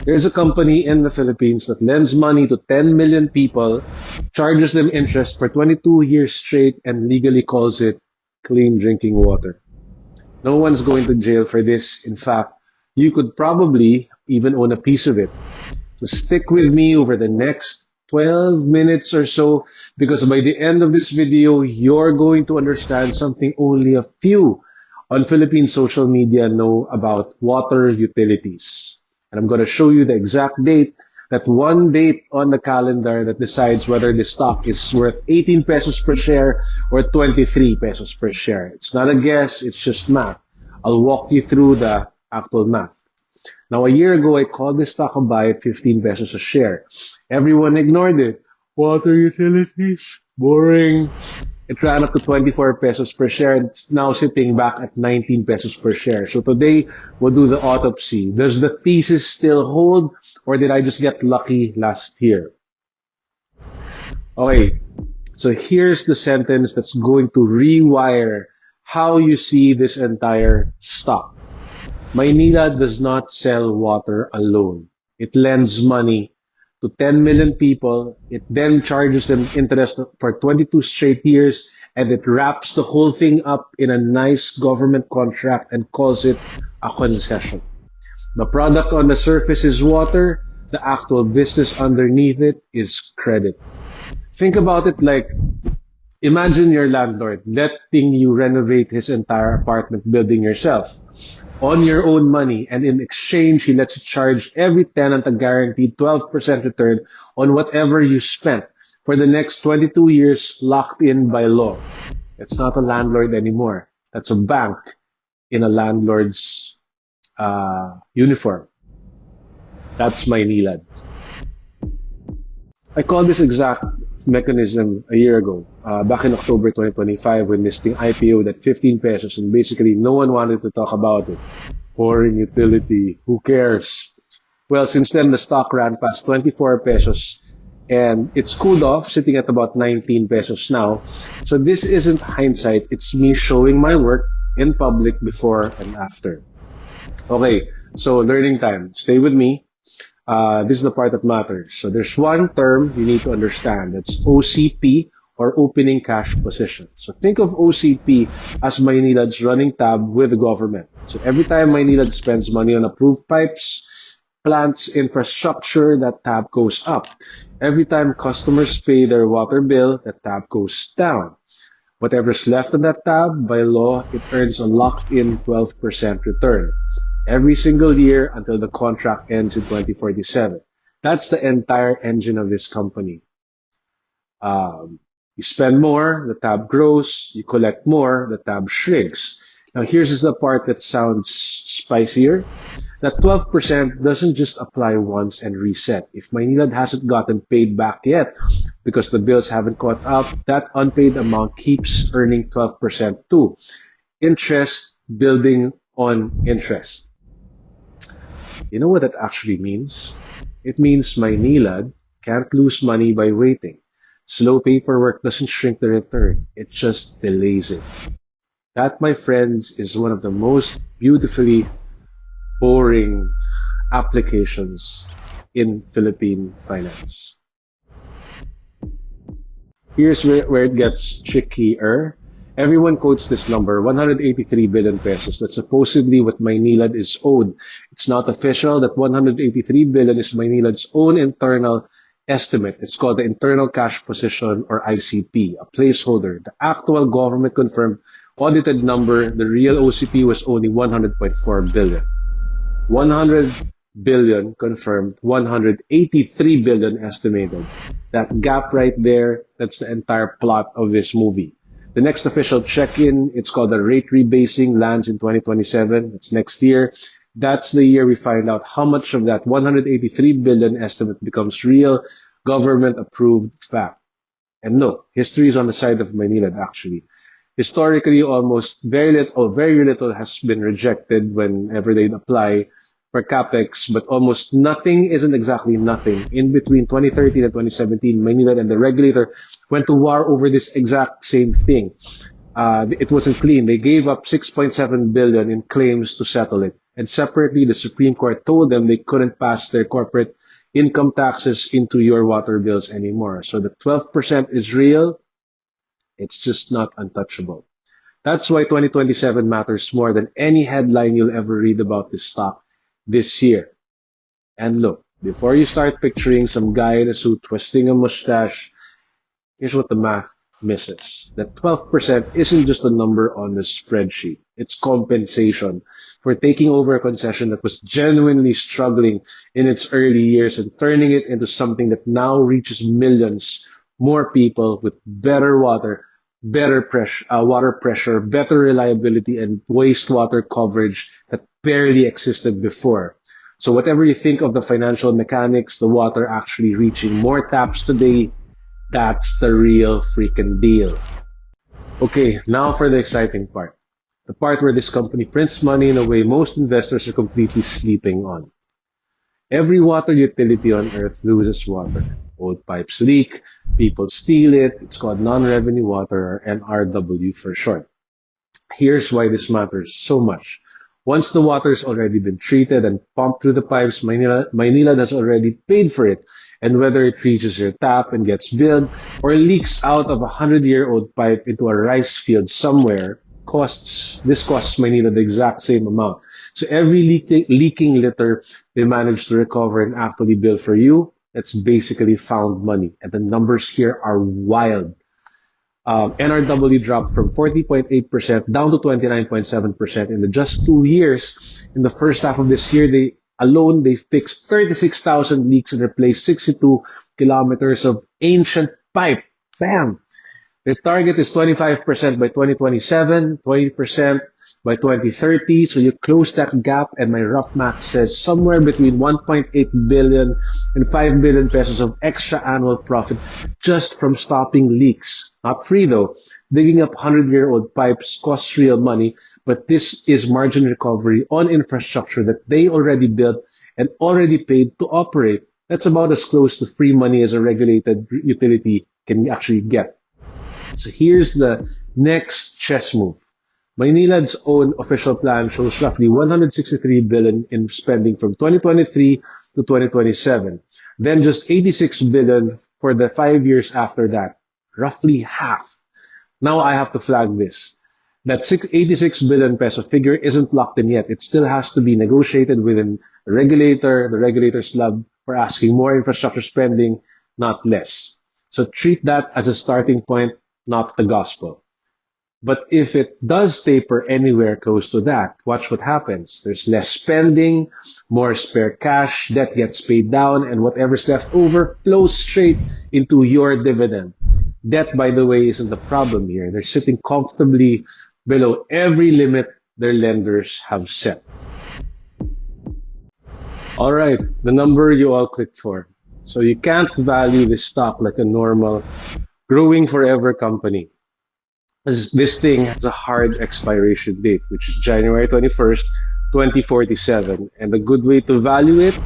There's a company in the Philippines that lends money to 10 million people, charges them interest for 22 years straight, and legally calls it clean drinking water. No one's going to jail for this. In fact, you could probably even own a piece of it. So stick with me over the next 12 minutes or so, because by the end of this video, you're going to understand something only a few on Philippine social media know about water utilities. And I'm going to show you the exact date, that one date on the calendar that decides whether the stock is worth 18 pesos per share or 23 pesos per share. It's not a guess, it's just math. I'll walk you through the actual math. Now, a year ago, I called this stock a buy at 15 pesos a share. Everyone ignored it. Water utilities, boring. It ran up to 24 pesos per share, and it's now sitting back at 19 pesos per share. So today, we'll do the autopsy. Does the thesis still hold, or did I just get lucky last year? Okay, so here's the sentence that's going to rewire how you see this entire stock. Maynilad does not sell water alone. It lends money to 10 million people. It then charges them interest for 22 straight years, and it wraps the whole thing up in a nice government contract and calls it a concession. The product on the surface is water. The actual business underneath it is credit. Think about it like, imagine your landlord letting you renovate his entire apartment building yourself on your own money, and in exchange, he lets you charge every tenant a guaranteed 12% return on whatever you spent for the next 22 years, locked in by law. It's not a landlord anymore. That's a bank in a landlord's uniform. That's Maynilad. I called this exact mechanism a year ago, back in October 2025, when listing IPO at 15 pesos, and basically no one wanted to talk about it. Boring utility, who cares? Well, since then the stock ran past 24 pesos, and it's cooled off, sitting at about 19 pesos now. So this isn't hindsight, it's me showing my work in public before and after. Okay, so learning time. Stay with me. This is the part that matters. So there's one term you need to understand. That's OCP, or opening cash position. So think of OCP as Maynilad's running tab with the government. So every time Maynilad spends money on approved pipes, plants, infrastructure, that tab goes up. Every time customers pay their water bill, that tab goes down. Whatever's left on that tab, by law, it earns a locked-in 12% return every single year until the contract ends in 2047. That's the entire engine of this company. You spend more, the tab grows. You collect more, the tab shrinks. Now, here's the part that sounds spicier. That 12% doesn't just apply once and reset. If Maynilad hasn't gotten paid back yet because the bills haven't caught up, that unpaid amount keeps earning 12% too. Interest building on interest. You know what that actually means? It means Maynilad can't lose money by waiting. Slow paperwork doesn't shrink the return, it just delays it. That, my friends, is one of the most beautifully boring applications in Philippine finance. Here's where it gets trickier. Everyone quotes this number, 183 billion pesos. That's supposedly what Maynilad is owed. It's not official. That 183 billion is Maynilad's own internal estimate. It's called the internal cash position, or ICP, a placeholder. The actual government confirmed audited number, the real OCP, was only 100.4 billion. 100 billion confirmed, 183 billion estimated. That gap right there, that's the entire plot of this movie. The next official check-in, it's called the rate rebasing, lands in 2027. It's next year. That's the year we find out how much of that 183 billion estimate becomes real, government-approved fact. And look, history is on the side of Maynilad, actually. Historically, almost very little has been rejected whenever they apply for capex, but almost nothing isn't exactly nothing. In between 2013 and 2017, Maynilad and the regulator went to war over this exact same thing. It wasn't clean. They gave up 6.7 billion in claims to settle it. And separately, the Supreme Court told them they couldn't pass their corporate income taxes into your water bills anymore. So the 12% is real. It's just not untouchable. That's why 2027 matters more than any headline you'll ever read about this stock this year. And look, before you start picturing some guy in a suit twisting a mustache, here's what the math misses. That 12% isn't just a number on the spreadsheet. It's compensation for taking over a concession that was genuinely struggling in its early years and turning it into something that now reaches millions more people with better water, better water pressure, better reliability, and wastewater coverage that barely existed before. So whatever you think of the financial mechanics, the water actually reaching more taps today, that's the real freaking deal. Okay, now for the exciting part. The part where this company prints money in a way most investors are completely sleeping on. Every water utility on earth loses water. Old pipes leak, people steal it, it's called non-revenue water, or NRW for short. Here's why this matters so much. Once the water's already been treated and pumped through the pipes, Maynilad has already paid for it. And whether it reaches your tap and gets billed or leaks out of a 100-year-old pipe into a rice field somewhere, this costs Maynilad the exact same amount. So every leaking liter they manage to recover and actually bill for you, that's basically found money. And the numbers here are wild. NRW dropped from 40.8% down to 29.7% in just 2 years. In the first half of this year, they fixed 36,000 leaks and replaced 62 kilometers of ancient pipe. Bam! Their target is 25% by 2027, 20% by 2030. So you close that gap, and my rough math says somewhere between 1.8 billion and 5 billion pesos of extra annual profit just from stopping leaks. Not free though. Digging up 100-year-old pipes costs real money, but this is margin recovery on infrastructure that they already built and already paid to operate. That's about as close to free money as a regulated utility can actually get. So here's the next chess move. Maynilad's own official plan shows roughly 163 billion in spending from 2023 to 2027. Then just 86 billion for the 5 years after that. Roughly half. Now I have to flag this. That 86 billion peso figure isn't locked in yet. It still has to be negotiated within the regulator, the regulator's lab for asking more infrastructure spending, not less. So treat that as a starting point, not the gospel. But if it does taper anywhere close to that, watch what happens. There's less spending, more spare cash, debt gets paid down, and whatever's left over flows straight into your dividend. Debt, by the way, isn't the problem here. They're sitting comfortably below every limit their lenders have set. All right, the number you all clicked for. So you can't value this stock like a normal growing forever company. This thing has a hard expiration date, which is January 21st, 2047. And a good way to value it,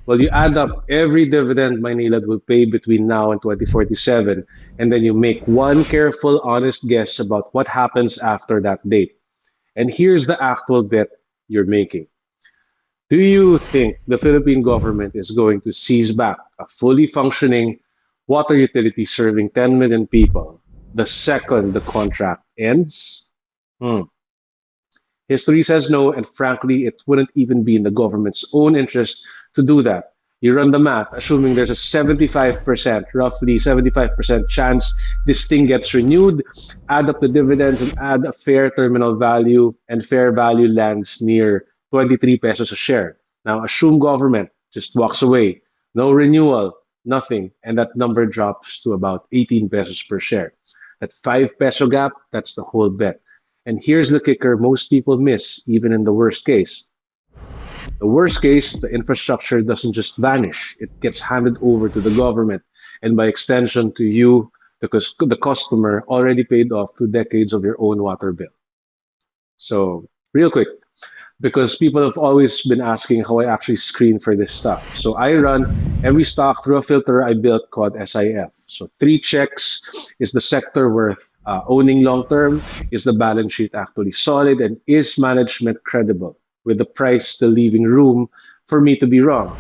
well, you add up every dividend Maynilad will pay between now and 2047, and then you make one careful, honest guess about what happens after that date. And here's the actual bet you're making. Do you think the Philippine government is going to seize back a fully functioning water utility serving 10 million people the second the contract ends? History says no, and frankly, it wouldn't even be in the government's own interest to do that. You run the math, assuming there's a 75%, roughly 75% chance this thing gets renewed, add up the dividends and add a fair terminal value, and fair value lands near 23 pesos a share. Now, assume government just walks away, no renewal, nothing, and that number drops to about 18 pesos per share. That 5 peso gap, that's the whole bet. And here's the kicker most people miss, even in the worst case. The worst case, the infrastructure doesn't just vanish. It gets handed over to the government, and by extension to you, because the customer already paid off 2 decades of your own water bill. So, real quick, because people have always been asking how I actually screen for this stock. So I run every stock through a filter I built called SIF. So 3 checks: is the sector worth owning long term? Is the balance sheet actually solid? And is management credible? with the price still leaving room for me to be wrong.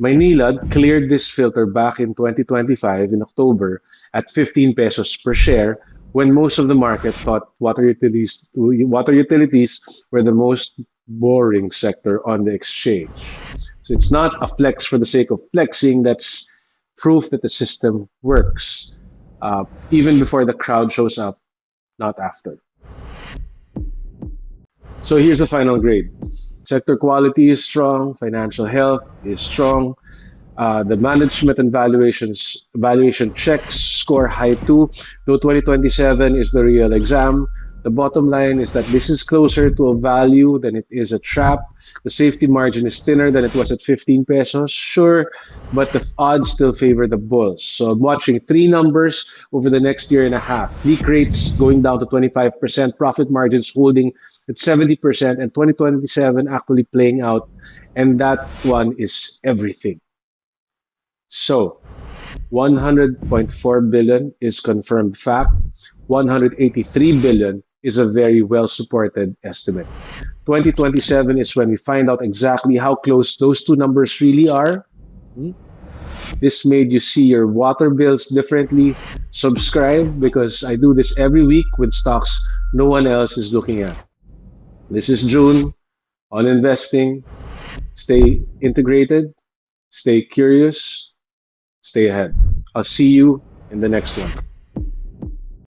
Maynilad cleared this filter back in 2025 in October at 15 pesos per share when most of the market thought water utilities were the most boring sector on the exchange. So it's not a flex for the sake of flexing. That's proof that the system works, even before the crowd shows up, not after. So here's the final grade. Sector quality is strong, financial health is strong, the management and valuation checks score high too, though 2027 is the real exam. The bottom line is that this is closer to a value than it is a trap. The safety margin is thinner than it was at 15 pesos, sure, but the odds still favor the bulls. So I'm watching three numbers over the next year and a half. Leak rates going down to 25%, profit margins holding at 70%, and 2027 actually playing out. And that one is everything. So 100.4 billion is confirmed fact. 183 billion is a very well supported estimate. 2027 is when we find out exactly how close those two numbers really are. This made you see your water bills differently. Subscribe because I do this every week with stocks no one else is looking at. This is June on investing. Stay integrated, stay curious, stay ahead. I'll see you in the next one.